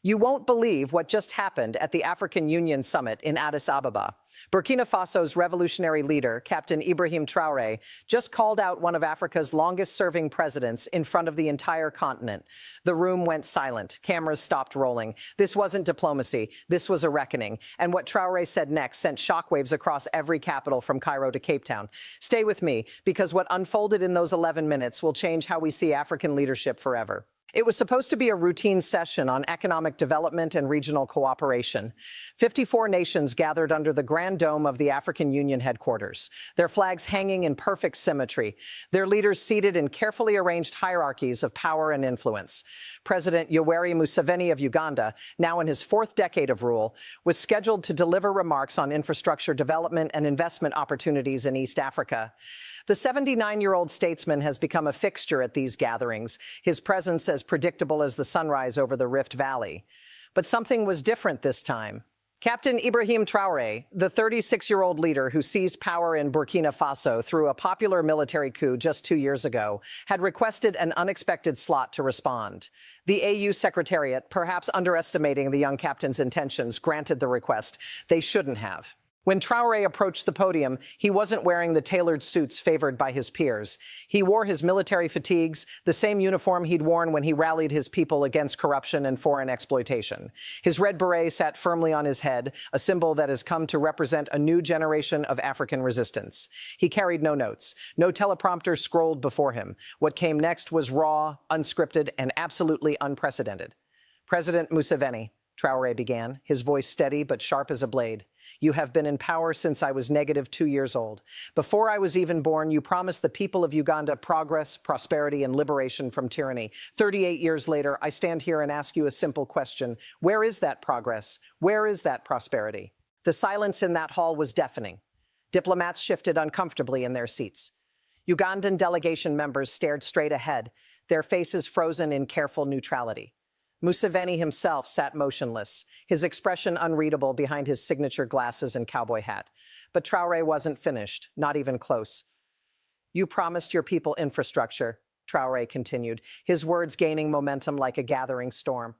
You won't believe what just happened at the African Union Summit in Addis Ababa. Burkina Faso's revolutionary leader, Captain Ibrahim Traoré, just called out one of Africa's longest-serving presidents in front of the entire continent. The room went silent. Cameras stopped rolling. This wasn't diplomacy. This was a reckoning. And what Traoré said next sent shockwaves across every capital from Cairo to Cape Town. Stay with me, because what unfolded in those 11 minutes will change how we see African leadership forever. It was supposed to be a routine session on economic development and regional cooperation. 54 nations gathered under the grand dome of the African Union headquarters, their flags hanging in perfect symmetry, their leaders seated in carefully arranged hierarchies of power and influence. President Yoweri Museveni of Uganda, now in his fourth decade of rule, was scheduled to deliver remarks on infrastructure development and investment opportunities in East Africa. The 79-year-old statesman has become a fixture at these gatherings, his presence as predictable as the sunrise over the Rift Valley. But something was different this time. Captain Ibrahim Traoré, the 36-year-old leader who seized power in Burkina Faso through a popular military coup just 2 years ago, had requested an unexpected slot to respond. The AU Secretariat, perhaps underestimating the young captain's intentions, granted the request. They shouldn't have. When Traoré approached the podium, he wasn't wearing the tailored suits favored by his peers. He wore his military fatigues, the same uniform he'd worn when he rallied his people against corruption and foreign exploitation. His red beret sat firmly on his head, a symbol that has come to represent a new generation of African resistance. He carried no notes. No teleprompter scrolled before him. What came next was raw, unscripted, and absolutely unprecedented. President Museveni, Traoré began, his voice steady but sharp as a blade. You have been in power since I was -2 years old. Before I was even born, you promised the people of Uganda progress, prosperity, and liberation from tyranny. 38 years later, I stand here and ask you a simple question. Where is that progress? Where is that prosperity? The silence in that hall was deafening. Diplomats shifted uncomfortably in their seats. Ugandan delegation members stared straight ahead, their faces frozen in careful neutrality. Museveni himself sat motionless, his expression unreadable behind his signature glasses and cowboy hat. But Traoré wasn't finished, not even close. You promised your people infrastructure, Traoré continued, his words gaining momentum like a gathering storm.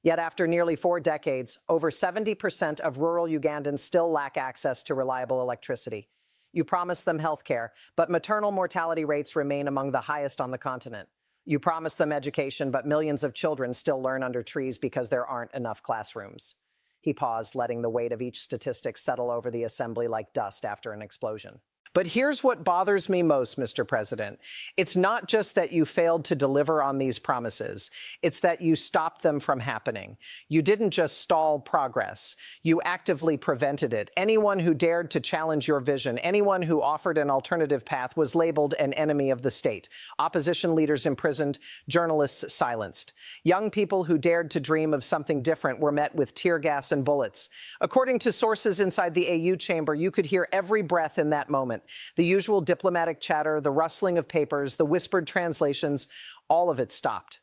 Yet after nearly 4 decades, over 70% of rural Ugandans still lack access to reliable electricity. You promised them health care, but maternal mortality rates remain among the highest on the continent. You promised them education, but millions of children still learn under trees because there aren't enough classrooms. He paused, letting the weight of each statistic settle over the assembly like dust after an explosion. But here's what bothers me most, Mr. President. It's not just that you failed to deliver on these promises. It's that you stopped them from happening. You didn't just stall progress. You actively prevented it. Anyone who dared to challenge your vision, anyone who offered an alternative path was labeled an enemy of the state. Opposition leaders imprisoned, journalists silenced. Young people who dared to dream of something different were met with tear gas and bullets. According to sources inside the AU chamber, you could hear every breath in that moment. The usual diplomatic chatter, the rustling of papers, the whispered translations, all of it stopped.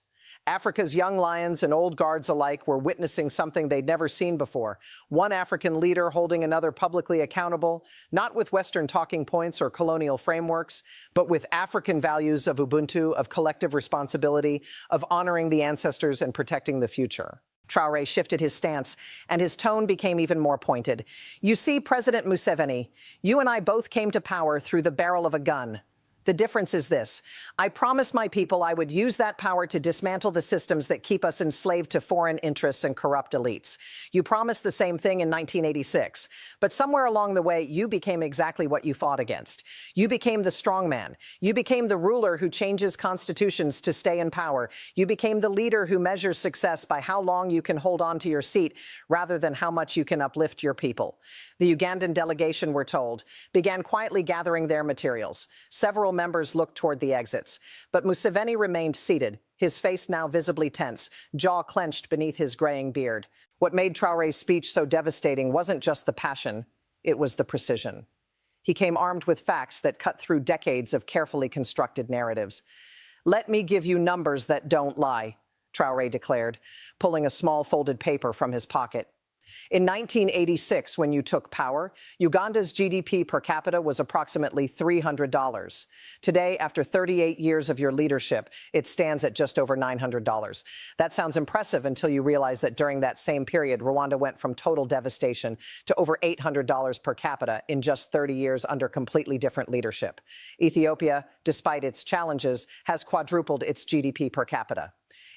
Africa's young lions and old guards alike were witnessing something they'd never seen before. One African leader holding another publicly accountable, not with Western talking points or colonial frameworks, but with African values of Ubuntu, of collective responsibility, of honoring the ancestors and protecting the future. Traoré shifted his stance, and his tone became even more pointed. You see, President Museveni, you and I both came to power through the barrel of a gun. The difference is this. I promised my people I would use that power to dismantle the systems that keep us enslaved to foreign interests and corrupt elites. You promised the same thing in 1986. But somewhere along the way, you became exactly what you fought against. You became the strongman. You became the ruler who changes constitutions to stay in power. You became the leader who measures success by how long you can hold on to your seat rather than how much you can uplift your people. The Ugandan delegation, we're told, began quietly gathering their materials. Several members looked toward the exits, but Museveni remained seated, his face now visibly tense, jaw clenched beneath his graying beard. What made Traoré's speech so devastating wasn't just the passion, it was the precision. He came armed with facts that cut through decades of carefully constructed narratives. Let me give you numbers that don't lie, Traoré declared, pulling a small folded paper from his pocket. In 1986, when you took power, Uganda's GDP per capita was approximately $300. Today, after 38 years of your leadership, it stands at just over $900. That sounds impressive until you realize that during that same period, Rwanda went from total devastation to over $800 per capita in just 30 years under completely different leadership. Ethiopia, despite its challenges, has quadrupled its GDP per capita.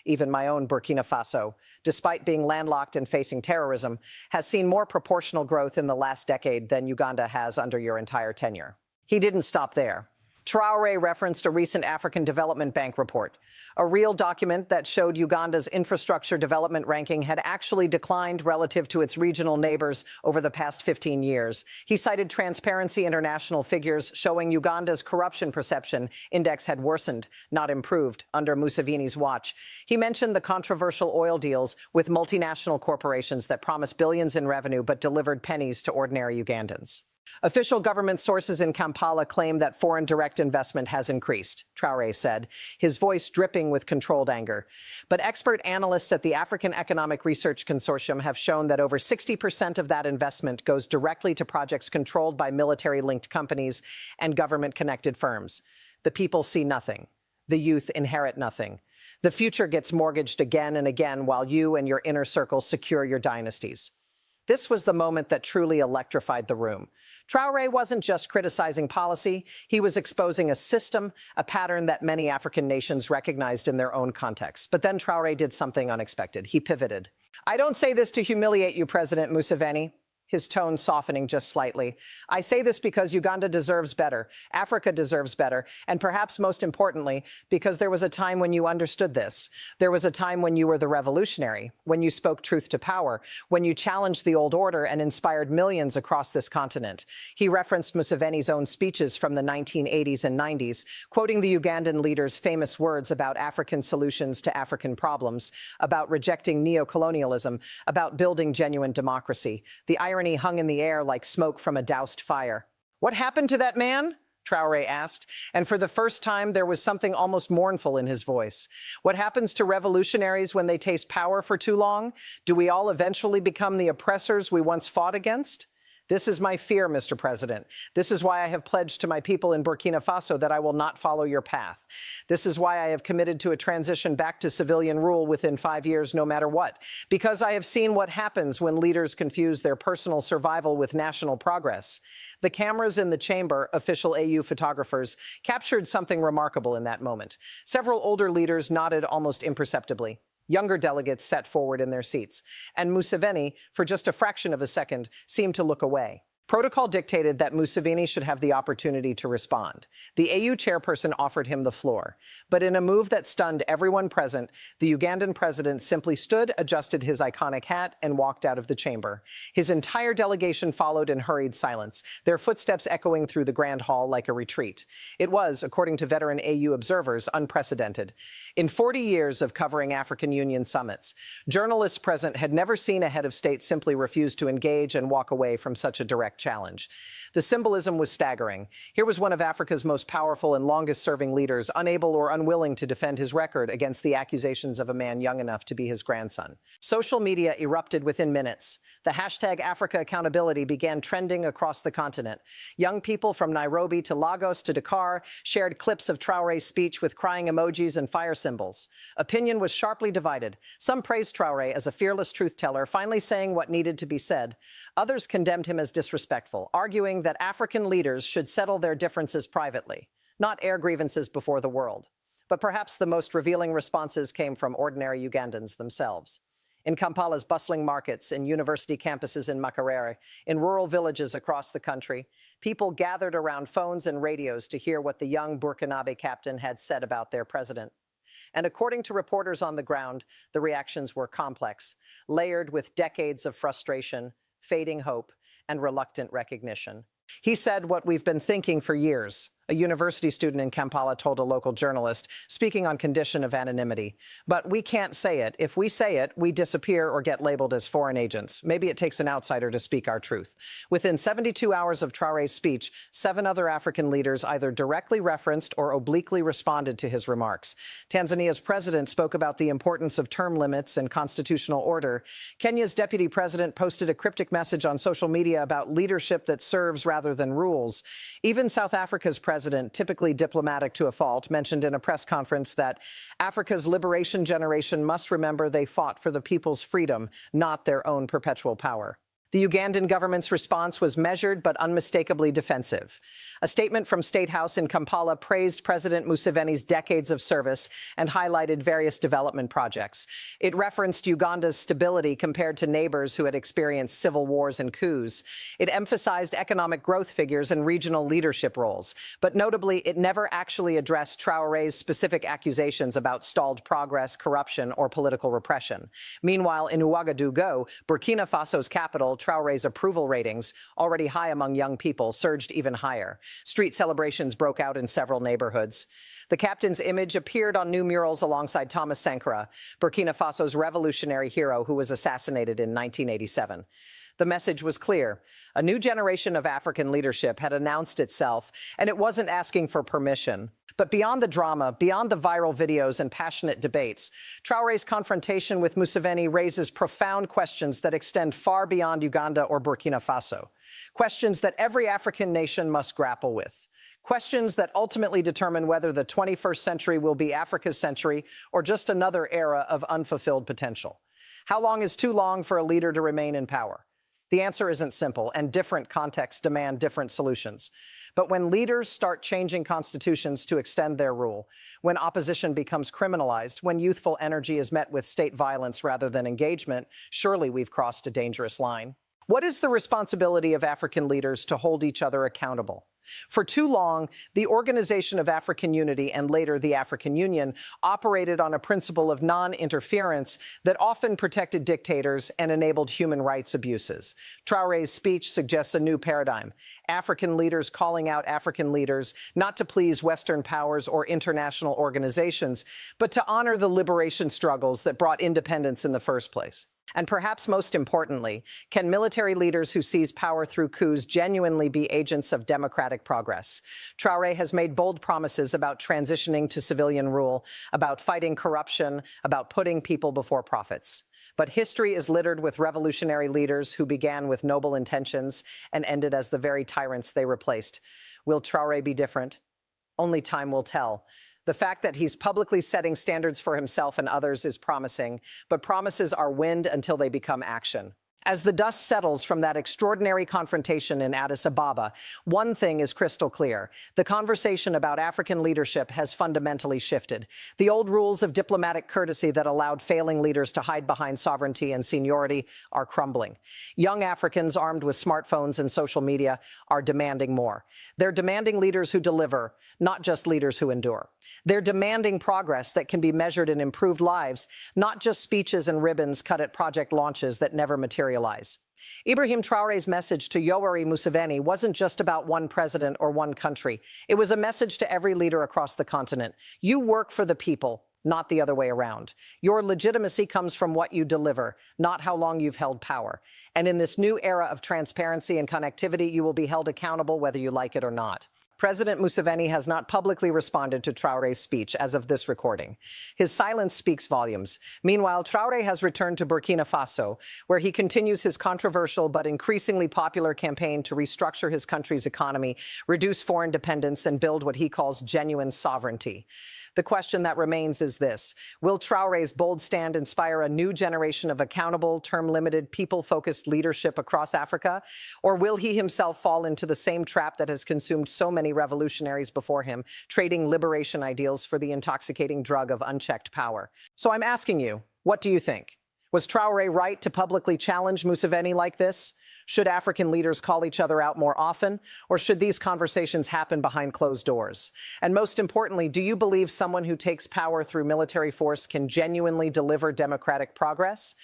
Even my own Burkina Faso, despite being landlocked and facing terrorism, has seen more proportional growth in the last decade than Uganda has under your entire tenure. He didn't stop there. Traoré referenced a recent African Development Bank report, a real document that showed Uganda's infrastructure development ranking had actually declined relative to its regional neighbors over the past 15 years. He cited Transparency International figures showing Uganda's corruption perception index had worsened, not improved, under Museveni's watch. He mentioned the controversial oil deals with multinational corporations that promised billions in revenue but delivered pennies to ordinary Ugandans. Official government sources in Kampala claim that foreign direct investment has increased, Traoré said, his voice dripping with controlled anger. But expert analysts at the African Economic Research Consortium have shown that over 60% of that investment goes directly to projects controlled by military-linked companies and government-connected firms. The people see nothing. The youth inherit nothing. The future gets mortgaged again and again while you and your inner circle secure your dynasties. This was the moment that truly electrified the room. Traoré wasn't just criticizing policy, he was exposing a system, a pattern that many African nations recognized in their own context. But then Traoré did something unexpected. He pivoted. I don't say this to humiliate you, President Museveni, his tone softening just slightly. I say this because Uganda deserves better, Africa deserves better, and perhaps most importantly, because there was a time when you understood this. There was a time when you were the revolutionary, when you spoke truth to power, when you challenged the old order and inspired millions across this continent. He referenced Museveni's own speeches from the 1980s and 90s, quoting the Ugandan leader's famous words about African solutions to African problems, about rejecting neocolonialism, about building genuine democracy. The irony hung in the air like smoke from a doused fire. What happened to that man? Traoré asked, and for the first time there was something almost mournful in his voice. What happens to revolutionaries when they taste power for too long? Do we all eventually become the oppressors we once fought against? This is my fear, Mr. President. This is why I have pledged to my people in Burkina Faso that I will not follow your path. This is why I have committed to a transition back to civilian rule within 5 years, no matter what. Because I have seen what happens when leaders confuse their personal survival with national progress. The cameras in the chamber, official AU photographers, captured something remarkable in that moment. Several older leaders nodded almost imperceptibly. Younger delegates sat forward in their seats, and Museveni, for just a fraction of a second, seemed to look away. Protocol dictated that Museveni should have the opportunity to respond. The AU chairperson offered him the floor. But in a move that stunned everyone present, the Ugandan president simply stood, adjusted his iconic hat, and walked out of the chamber. His entire delegation followed in hurried silence, their footsteps echoing through the grand hall like a retreat. It was, according to veteran AU observers, unprecedented. In 40 years of covering African Union summits, journalists present had never seen a head of state simply refuse to engage and walk away from such a direct challenge. The symbolism was staggering. Here was one of Africa's most powerful and longest-serving leaders, unable or unwilling to defend his record against the accusations of a man young enough to be his grandson. Social media erupted within minutes. The hashtag Africa Accountability began trending across the continent. Young people from Nairobi to Lagos to Dakar shared clips of Traoré's speech with crying emojis and fire symbols. Opinion was sharply divided. Some praised Traoré as a fearless truth-teller, finally saying what needed to be said. Others condemned him as disrespectful, arguing that African leaders should settle their differences privately, not air grievances before the world. But perhaps the most revealing responses came from ordinary Ugandans themselves. In Kampala's bustling markets, in university campuses in Makerere, in rural villages across the country, people gathered around phones and radios to hear what the young Burkinabe captain had said about their president. And according to reporters on the ground, the reactions were complex, layered with decades of frustration, fading hope, and reluctant recognition. He said what we've been thinking for years. a university student in Kampala told a local journalist, speaking on condition of anonymity. But we can't say it. If we say it, we disappear or get labeled as foreign agents. Maybe it takes an outsider to speak our truth. Within 72 hours of Traore's speech, 7 other African leaders either directly referenced or obliquely responded to his remarks. Tanzania's president spoke about the importance of term limits and constitutional order. Kenya's deputy president posted a cryptic message on social media about leadership that serves rather than rules. Even South Africa's president, typically diplomatic to a fault, mentioned in a press conference that Africa's liberation generation must remember they fought for the people's freedom, not their own perpetual power. The Ugandan government's response was measured but unmistakably defensive. A statement from State House in Kampala praised President Museveni's decades of service and highlighted various development projects. It referenced Uganda's stability compared to neighbors who had experienced civil wars and coups. It emphasized economic growth figures and regional leadership roles. But notably, it never actually addressed Traore's specific accusations about stalled progress, corruption, or political repression. Meanwhile, in Ouagadougou, Burkina Faso's capital, Traore's approval ratings, already high among young people, surged even higher. Street celebrations broke out in several neighborhoods. The captain's image appeared on new murals alongside Thomas Sankara, Burkina Faso's revolutionary hero who was assassinated in 1987. The message was clear. A new generation of African leadership had announced itself, and it wasn't asking for permission. But beyond the drama, beyond the viral videos and passionate debates, Traore's confrontation with Museveni raises profound questions that extend far beyond Uganda or Burkina Faso. Questions that every African nation must grapple with. Questions that ultimately determine whether the 21st century will be Africa's century or just another era of unfulfilled potential. How long is too long for a leader to remain in power? The answer isn't simple, and different contexts demand different solutions. But when leaders start changing constitutions to extend their rule, when opposition becomes criminalized, when youthful energy is met with state violence rather than engagement, surely we've crossed a dangerous line. What is the responsibility of African leaders to hold each other accountable? For too long, the Organization of African Unity and later the African Union operated on a principle of non-interference that often protected dictators and enabled human rights abuses. Traore's speech suggests a new paradigm. African leaders calling out African leaders, not to please Western powers or international organizations, but to honor the liberation struggles that brought independence in the first place. And perhaps most importantly, can military leaders who seize power through coups genuinely be agents of democratic progress? Traore has made bold promises about transitioning to civilian rule, about fighting corruption, about putting people before profits. But history is littered with revolutionary leaders who began with noble intentions and ended as the very tyrants they replaced. Will Traore be different? Only time will tell. The fact that he's publicly setting standards for himself and others is promising, but promises are wind until they become action. As the dust settles from that extraordinary confrontation in Addis Ababa, one thing is crystal clear. The conversation about African leadership has fundamentally shifted. The old rules of diplomatic courtesy that allowed failing leaders to hide behind sovereignty and seniority are crumbling. Young Africans armed with smartphones and social media are demanding more. They're demanding leaders who deliver, not just leaders who endure. They're demanding progress that can be measured in improved lives, not just speeches and ribbons cut at project launches that never materialize. Ibrahim Traore's message to Yoweri Museveni wasn't just about one president or one country. It was a message to every leader across the continent. You work for the people, not the other way around. Your legitimacy comes from what you deliver, not how long you've held power. And in this new era of transparency and connectivity, you will be held accountable whether you like it or not. President Museveni has not publicly responded to Traore's speech as of this recording. His silence speaks volumes. Meanwhile, Traore has returned to Burkina Faso, where he continues his controversial but increasingly popular campaign to restructure his country's economy, reduce foreign dependence, and build what he calls genuine sovereignty. The question that remains is this: will Traore's bold stand inspire a new generation of accountable, term-limited, people-focused leadership across Africa? Or will he himself fall into the same trap that has consumed so many revolutionaries before him, trading liberation ideals for the intoxicating drug of unchecked power? So I'm asking you, what do you think? Was Traore right to publicly challenge Museveni like this? Should African leaders call each other out more often, or should these conversations happen behind closed doors? And most importantly, do you believe someone who takes power through military force can genuinely deliver democratic progress?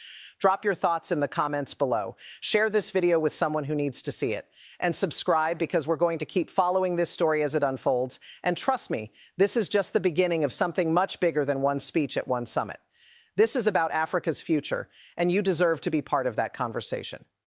Drop your thoughts in the comments below. Share this video with someone who needs to see it. And subscribe, because we're going to keep following this story as it unfolds. And trust me, this is just the beginning of something much bigger than one speech at one summit. This is about Africa's future, and you deserve to be part of that conversation.